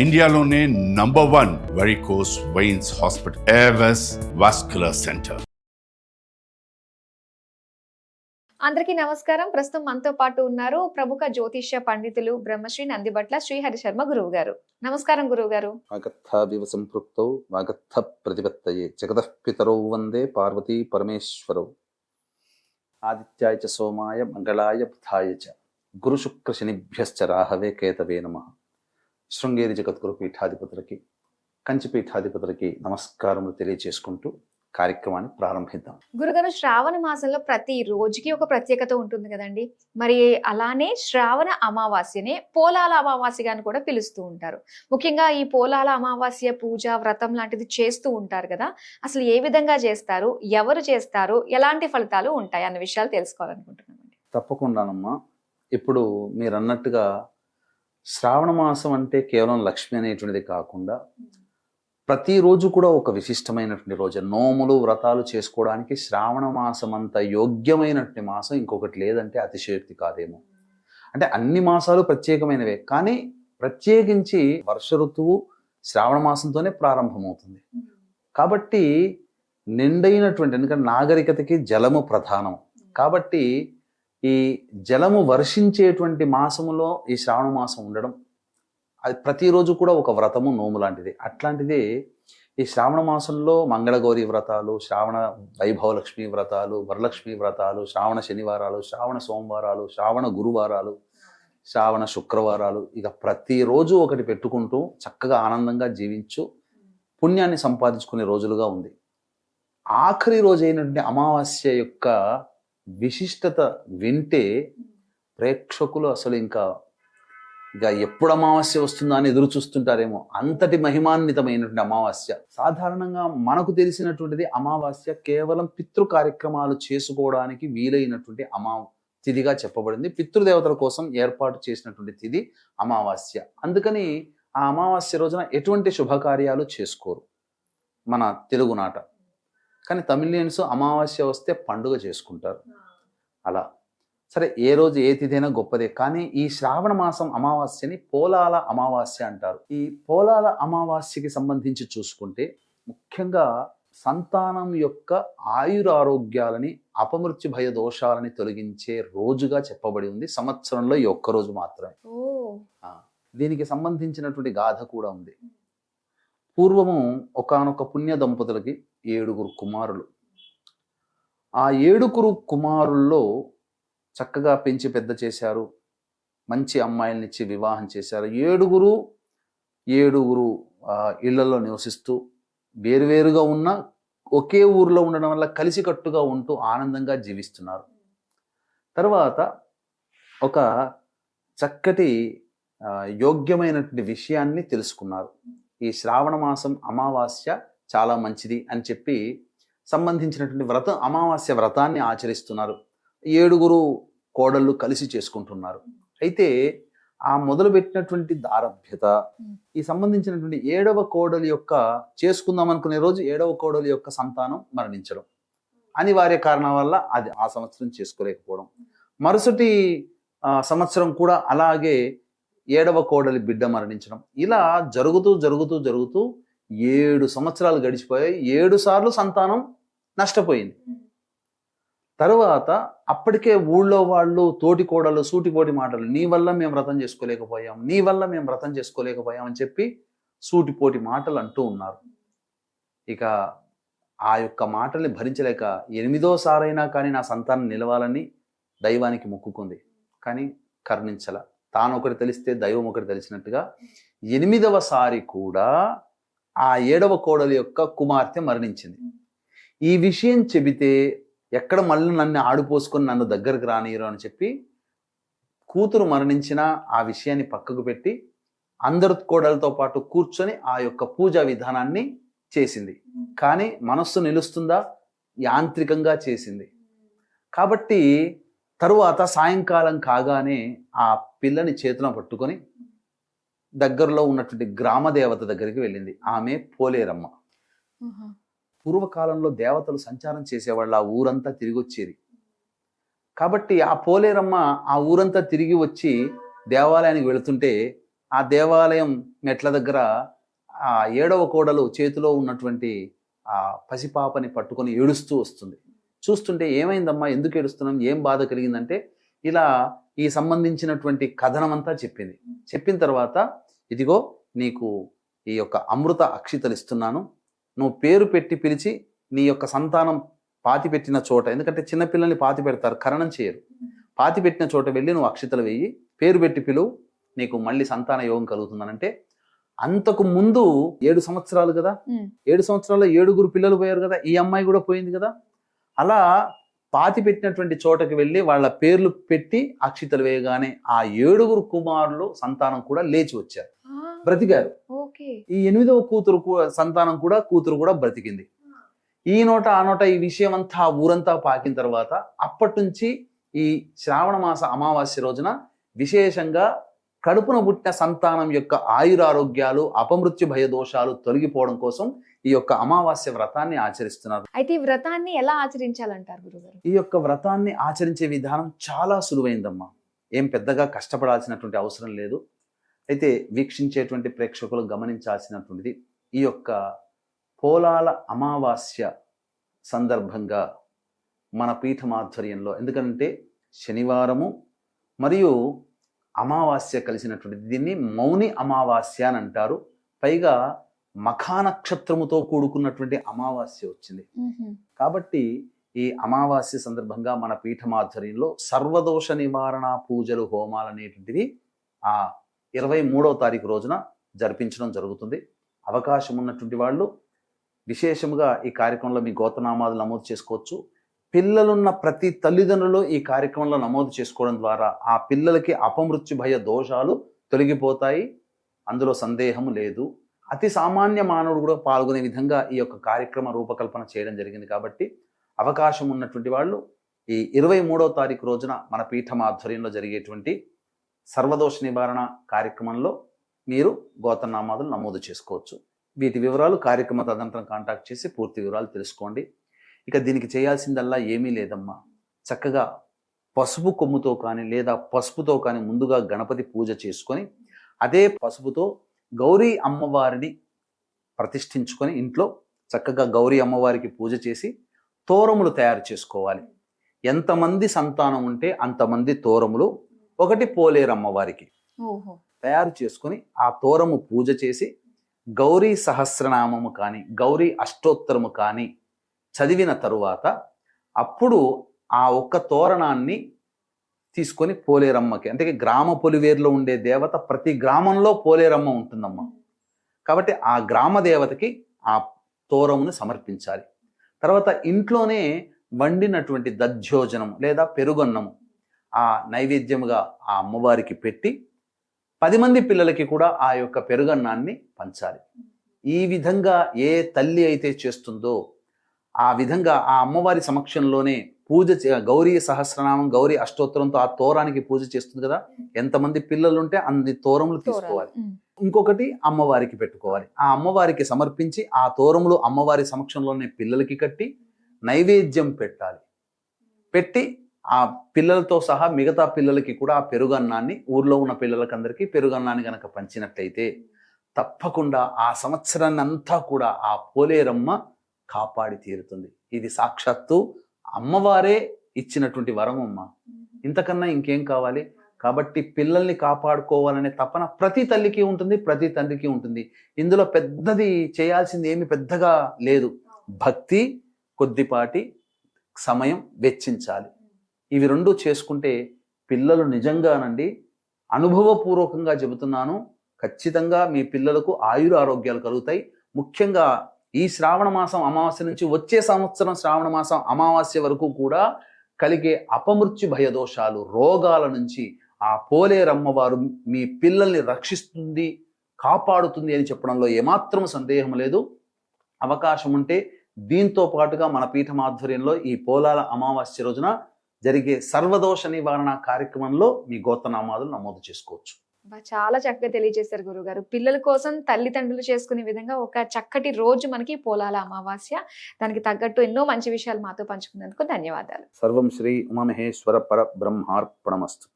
ఇండియాలోనే #1 varicose veins hospital Avis vascular centre. అందరికీ నమస్కారం. ప్రస్తుతం మనతో పాటు ఉన్నారు ప్రముఖ జ్యోతిష్య పండితులు బ్రహ్మశ్రీ నందిబట్ల శ్రీహరి శర్మ గురువు గారు. నమస్కారం గురువు గారు. వాగర్థావివ సంపృక్తౌ వాగర్థ ప్రతిపత్తయే జగతః పితరౌ వందే పార్వతీ పరమేశ్వరౌ. ఆదిత్యాయ చ సోమాయ మంగళాయ బుధాయ చ గురు శుక్ర శనిభ్యశ్చ రాహవే కేతవే నమః. శృంగేరి జగద్గురు పీఠాధిపతులకి కంచి పీఠాధిపతులకి నమస్కారములు తెలియజేసుకుంటూ కార్యక్రమాన్ని ప్రారంభిద్దాం. గురుగారు, శ్రావణ మాసంలో ప్రతి రోజుకి ఒక ప్రత్యేకత ఉంటుంది కదండి. మరి అలానే శ్రావణ అమావాస్యనే పోలాల అమావాస్యగా అని కూడా పిలుస్తూ ఉంటారు. ముఖ్యంగా ఈ పోలాల అమావాస్య పూజ వ్రతం లాంటిది చేస్తూ ఉంటారు కదా. అసలు ఏ విధంగా చేస్తారు, ఎవరు చేస్తారు, ఎలాంటి ఫలితాలు ఉంటాయి అన్న విషయాలు తెలుసుకోవాలనుకుంటున్నామండి. తప్పకుండానమ్మా. ఇప్పుడు మీరు అన్నట్టుగా శ్రావణ మాసం అంటే కేవలం లక్ష్మి అనేటువంటిది కాకుండా ప్రతిరోజు కూడా ఒక విశిష్టమైనటువంటి రోజు. నోములు వ్రతాలు చేసుకోవడానికి శ్రావణ మాసం అంత యోగ్యమైనటువంటి మాసం ఇంకొకటి లేదంటే అతిశయోక్తి కాదేమో. అంటే అన్ని మాసాలు ప్రత్యేకమైనవే, కానీ ప్రత్యేకించి వర్ష ఋతువు శ్రావణ మాసంతోనే ప్రారంభమవుతుంది. కాబట్టి నిండైనటువంటి, ఎందుకంటే నాగరికతకి జలము ప్రధానం కాబట్టి ఈ జలము వర్షించేటువంటి మాసములో ఈ శ్రావణ మాసం ఉండడం, అది ప్రతిరోజు కూడా ఒక వ్రతము నోము లాంటిది. అట్లాంటిది ఈ శ్రావణ మాసంలో మంగళగౌరి వ్రతాలు, శ్రావణ వైభవలక్ష్మి వ్రతాలు, వరలక్ష్మి వ్రతాలు, శ్రావణ శనివారాలు, శ్రావణ సోమవారాలు, శ్రావణ గురువారాలు, శ్రావణ శుక్రవారాలు, ఇక ప్రతిరోజు ఒకటి పెట్టుకుంటూ చక్కగా ఆనందంగా జీవించు పుణ్యాన్ని సంపాదించుకునే రోజులుగా ఉంది. ఆఖరి రోజు అయినటువంటి అమావాస్య యొక్క విశిష్టత వింటే ప్రేక్షకులు అసలు ఇంకా ఎప్పుడు అమావాస్య వస్తుందా అని ఎదురు చూస్తుంటారేమో. అంతటి మహిమాన్వితమైనటువంటి అమావాస్య. సాధారణంగా మనకు తెలిసినటువంటిది అమావాస్య కేవలం పితృ కార్యక్రమాలు చేసుకోవడానికి వీలైనటువంటి తిథిగా చెప్పబడింది. పితృదేవతల కోసం ఏర్పాటు చేసినటువంటి తిథి అమావాస్య. అందుకని ఆ అమావాస్య రోజున ఎటువంటి శుభకార్యాలు చేసుకోరు మన తెలుగునాట. కానీ తమిళియన్స్ అమావాస్య వస్తే పండుగ చేసుకుంటారు. అలా సరే, ఏ రోజు ఏ తిథైనా గొప్పదే. కానీ ఈ శ్రావణ మాసం అమావాస్యని పోలాల అమావాస్య అంటారు. ఈ పోలాల అమావాస్యకి సంబంధించి చూసుకుంటే ముఖ్యంగా సంతానం యొక్క ఆయురారోగ్యాలని, అపమృత్యు భయ దోషాలని తొలగించే రోజుగా చెప్పబడి ఉంది. సంవత్సరంలో ఈ ఒక్క రోజు మాత్రమే. దీనికి సంబంధించినటువంటి గాథ కూడా ఉంది. పూర్వము ఒకానొక పుణ్య దంపతులకి 7 కుమారులు. ఆ 7 కుమారుల్లో చక్కగా పెంచి పెద్ద చేశారు. మంచి అమ్మాయిలనిచ్చి వివాహం చేశారు. 7 ఇళ్లలో నివసిస్తూ వేరువేరుగా ఉన్న ఒకే ఊరిలో ఉండడం వల్ల కలిసికట్టుగా ఉంటూ ఆనందంగా జీవిస్తున్నారు. తర్వాత ఒక చక్కటి యోగ్యమైనటువంటి విషయాన్ని తెలుసుకున్నారు. ఈ శ్రావణ మాసం అమావాస్య చాలా మంచిది అని చెప్పి సంబంధించినటువంటి అమావాస్య వ్రతాన్ని ఆచరిస్తున్నారు. 7 కోడళ్ళు కలిసి చేసుకుంటున్నారు. అయితే ఆ మొదలుపెట్టినటువంటి దారభ్యత, ఈ సంబంధించినటువంటి 7వ కోడలి యొక్క చేసుకుందాం అనుకునే రోజు 7వ కోడలి యొక్క సంతానం మరణించడం, అనివార్య కారణం వల్ల అది ఆ సంవత్సరం చేసుకోలేకపోవడం. మరుసటి సంవత్సరం కూడా అలాగే 7వ కోడలి బిడ్డ మరణించడం. ఇలా జరుగుతూ 7 సంవత్సరాలు గడిచిపోయాయి. 7 సార్లు సంతానం నష్టపోయింది. తరువాత అప్పటికే ఊళ్ళో వాళ్ళు తోటి కోడలు సూటిపోటి మాటలు, నీ వల్ల మేము వ్రతం చేసుకోలేకపోయాం, నీ వల్ల మేము వ్రతం చేసుకోలేకపోయాం అని చెప్పి సూటిపోటి మాటలు అంటూ ఉన్నారు. ఇక ఆ యొక్క మాటల్ని భరించలేక 8వ సారైనా కానీ నా సంతానం నిలవాలని దైవానికి మొక్కుకుంది. కానీ కరుణించల. తాను ఒకటి తెలిస్తే దైవం ఒకటి తెలిసినట్టుగా 8వ సారి కూడా ఆ 7వ కోడలి యొక్క కుమార్తె మరణించింది. ఈ విషయం చెబితే ఎక్కడ మళ్ళీ నన్ను ఆడిపోసుకొని నన్ను దగ్గరకు రానియరు అని చెప్పి కూతురు మరణించిన ఆ విషయాన్ని పక్కకు పెట్టి అందరు కోడలతో పాటు కూర్చొని ఆ యొక్క పూజా విధానాన్ని చేసింది. కానీ మనస్సు నిలుస్తుందా? యాంత్రికంగా చేసింది. కాబట్టి తరువాత సాయంకాలం కాగానే ఆ పిల్లని చేతిలో పట్టుకొని దగ్గరలో ఉన్నటువంటి గ్రామ దేవత దగ్గరికి వెళ్ళింది. ఆమె పోలేరమ్మ. పూర్వకాలంలో దేవతలు సంచారం చేసేవాళ్ళు, ఆ ఊరంతా తిరిగి వచ్చేది. కాబట్టి ఆ పోలేరమ్మ ఆ ఊరంతా తిరిగి వచ్చి దేవాలయానికి వెళుతుంటే ఆ దేవాలయం మెట్ల దగ్గర ఆ 7వ కోడలు చేతిలో ఉన్నటువంటి ఆ పసిపాపని పట్టుకొని ఏడుస్తూ వస్తుంది. చూస్తుంటే ఏమైందమ్మా, ఎందుకు ఏడుస్తున్నాం, ఏం బాధ కలిగిందంటే ఇలా ఈ సంబంధించినటువంటి కథనం అంతా చెప్పింది. చెప్పిన తర్వాత ఇదిగో నీకు ఈ యొక్క అమృత అక్షితలు ఇస్తున్నాను, నువ్వు పేరు పెట్టి పిలిచి నీ యొక్క సంతానం పాతి పెట్టిన చోట, ఎందుకంటే చిన్నపిల్లల్ని పాతి పెడతారు, కరణం చేయరు, పాతి పెట్టిన చోట వెళ్ళి నువ్వు అక్షితలు వేయి, పేరు పెట్టి పిలువు, నీకు మళ్ళీ సంతాన యోగం కలుగుతుందనంటే, అంతకు ముందు 7 సంవత్సరాలు కదా, 7 సంవత్సరాల్లో 7 పిల్లలు పోయారు కదా, ఈ అమ్మాయి కూడా పోయింది కదా. అలా పాతి పెట్టినటువంటి చోటకి వెళ్ళి వాళ్ళ పేర్లు పెట్టి అక్షితలు వేయగానే ఆ 7 కుమారులు సంతానం కూడా లేచి వచ్చారు, బ్రతికారు. ఈ 8వ కూతురు సంతానం కూడా కూతురు కూడా బ్రతికింది. ఈ నోట ఆ నోట ఈ విషయం అంతా ఊరంతా పాకిన తర్వాత అప్పటి నుంచి ఈ శ్రావణ మాస అమావాస్య రోజున విశేషంగా కడుపున పుట్టిన సంతానం యొక్క ఆయురారోగ్యాలు, అపమృత్యు భయ దోషాలు తొలగిపోవడం కోసం ఈ యొక్క అమావాస్య వ్రతాన్ని ఆచరిస్తున్నారు. అయితే ఈ వ్రతాన్ని ఎలా ఆచరించాలంటారు గురుగారు? ఈ యొక్క వ్రతాన్ని ఆచరించే విధానం చాలా సులువైందమ్మా, ఏం పెద్దగా కష్టపడాల్సినటువంటి అవసరం లేదు. అయితే వీక్షించేటువంటి ప్రేక్షకులు గమనించాల్సినటువంటిది, ఈ యొక్క పోలాల అమావాస్య సందర్భంగా మన పీఠమాధ్వర్యంలో, ఎందుకంటే శనివారము మరియు అమావాస్య కలిసినటువంటిది, దీన్ని మౌని అమావాస్య అని అంటారు. పైగా మఖా నక్షత్రముతో కూడుకున్నటువంటి అమావాస్య వచ్చింది కాబట్టి ఈ అమావాస్య సందర్భంగా మన పీఠమాధ్వర్యంలో సర్వదోష నివారణ పూజలు, హోమాలు అనేటువంటివి ఆ 23వ తారీఖు రోజున జరిపించడం జరుగుతుంది. అవకాశం ఉన్నటువంటి వాళ్ళు విశేషముగా ఈ కార్యక్రమంలో మీ గోత్రనామాలు నమోదు చేసుకోవచ్చు. పిల్లలున్న ప్రతి తల్లిదండ్రులు ఈ కార్యక్రమంలో నమోదు చేసుకోవడం ద్వారా ఆ పిల్లలకి అపమృత్యు భయ దోషాలు తొలగిపోతాయి, అందులో సందేహము లేదు. అతి సామాన్య మానవుడు కూడా పాల్గొనే విధంగా ఈ యొక్క కార్యక్రమ రూపకల్పన చేయడం జరిగింది. కాబట్టి అవకాశం ఉన్నటువంటి వాళ్ళు ఈ 23వ తారీఖు రోజున మన పీఠం ఆధ్వర్యంలో జరిగేటువంటి సర్వదోష నివారణ కార్యక్రమంలో మీరు గోత్రనామాదులు నమోదు చేసుకోవచ్చు. వీటి వివరాలు కార్యక్రమ తదనంతరం కాంటాక్ట్ చేసి పూర్తి వివరాలు తెలుసుకోండి. ఇక దీనికి చేయాల్సిందల్లా ఏమీ లేదమ్మా, చక్కగా పసుపు కొమ్ముతో కానీ లేదా పసుపుతో కానీ ముందుగా గణపతి పూజ చేసుకొని అదే పసుపుతో గౌరీ అమ్మవారిని ప్రతిష్ఠించుకొని ఇంట్లో చక్కగా గౌరీ అమ్మవారికి పూజ చేసి తోరములు తయారు చేసుకోవాలి. ఎంతమంది సంతానం ఉంటే అంతమంది తోరములు ఒకటి పోలేరు అమ్మవారికి తయారు చేసుకొని ఆ తోరము పూజ చేసి గౌరీ సహస్రనామము కానీ గౌరీ అష్టోత్తరము కానీ చదివిన తరువాత అప్పుడు ఆ ఒక్క తోరణాన్ని తీసుకొని పోలేరమ్మకి, అంటే గ్రామ పొలివేరులో ఉండే దేవత ప్రతి గ్రామంలో పోలేరమ్మ ఉంటుందమ్మా, కాబట్టి ఆ గ్రామ దేవతకి ఆ తోరమును సమర్పించాలి. తర్వాత ఇంట్లోనే వండినటువంటి దధ్యోజనం లేదా పెరుగన్నము ఆ నైవేద్యముగా ఆ అమ్మవారికి పెట్టి 10 మంది పిల్లలకి కూడా ఆ యొక్క పెరుగన్నాన్ని పంచాలి. ఈ విధంగా ఏ తల్లి అయితే చేస్తుందో ఆ విధంగా ఆ అమ్మవారి సమక్షంలోనే పూజ గౌరీ సహస్రనామం గౌరీ అష్టోత్తరంతో ఆ తోరానికి పూజ చేస్తుంది కదా, ఎంతమంది పిల్లలు ఉంటే అన్ని తోరములు తీసుకోవాలి. ఇంకొకటి అమ్మవారికి పెట్టుకోవాలి. ఆ అమ్మవారికి సమర్పించి ఆ తోరములు అమ్మవారి సమక్షంలోనే పిల్లలకి కట్టి నైవేద్యం పెట్టాలి. పెట్టి ఆ పిల్లలతో సహా మిగతా పిల్లలకి కూడా ఆ పెరుగన్నాన్ని, ఊర్లో ఉన్న పిల్లలకందరికీ పెరుగన్నాన్ని గనక పంచినట్లయితే తప్పకుండా ఆ సంవత్సరాన్ని అంతా కూడా ఆ పోలేరమ్మ కాపాడి తీరుతుంది. ఇది సాక్షాత్తు అమ్మవారే ఇచ్చినటువంటి వరం అమ్మ, ఇంతకన్నా ఇంకేం కావాలి? కాబట్టి పిల్లల్ని కాపాడుకోవాలనే తపన ప్రతి తల్లికి ఉంటుంది, ప్రతి తండ్రికి ఉంటుంది. ఇందులో పెద్దది చేయాల్సింది ఏమి పెద్దగా లేదు, భక్తి, కొద్దిపాటి సమయం వెచ్చించాలి. ఇవి రెండు చేసుకుంటే పిల్లలు నిజంగానండి, అనుభవపూర్వకంగా చెబుతున్నాను, ఖచ్చితంగా మీ పిల్లలకు ఆయురారోగ్యాలు కలుగుతాయి. ముఖ్యంగా ఈ శ్రావణ మాసం అమావాస్య నుంచి వచ్చే సంవత్సరం శ్రావణ మాసం అమావాస్య వరకు కూడా కలిగే అపమృత్యు భయదోషాలు, రోగాల నుంచి ఆ పోలేరమ్మవారు మీ పిల్లల్ని రక్షిస్తుంది, కాపాడుతుంది అని చెప్పడంలో ఏమాత్రం సందేహం లేదు. అవకాశం ఉంటే దీంతో పాటుగా మన పీఠం ఆధ్వర్యంలో ఈ పోలాల అమావాస్య రోజున జరిగే సర్వదోష నివారణ కార్యక్రమంలో మీ గోత్రనామాదులు నమోదు చేసుకోవచ్చు. చాలా చక్కగా తెలియజేశారు గురుగారు. పిల్లల కోసం తల్లిదండ్రులు చేసుకునే విధంగా ఒక చక్కటి రోజు మనకి పోలాల అమావాస్య. దానికి తగ్గట్టు ఎన్నో మంచి విషయాలు మాతో పంచుకున్నందుకు ధన్యవాదాలు. సర్వం శ్రీ ఉమామహేశ్వర పర బ్రహ్మార్పణమస్తు.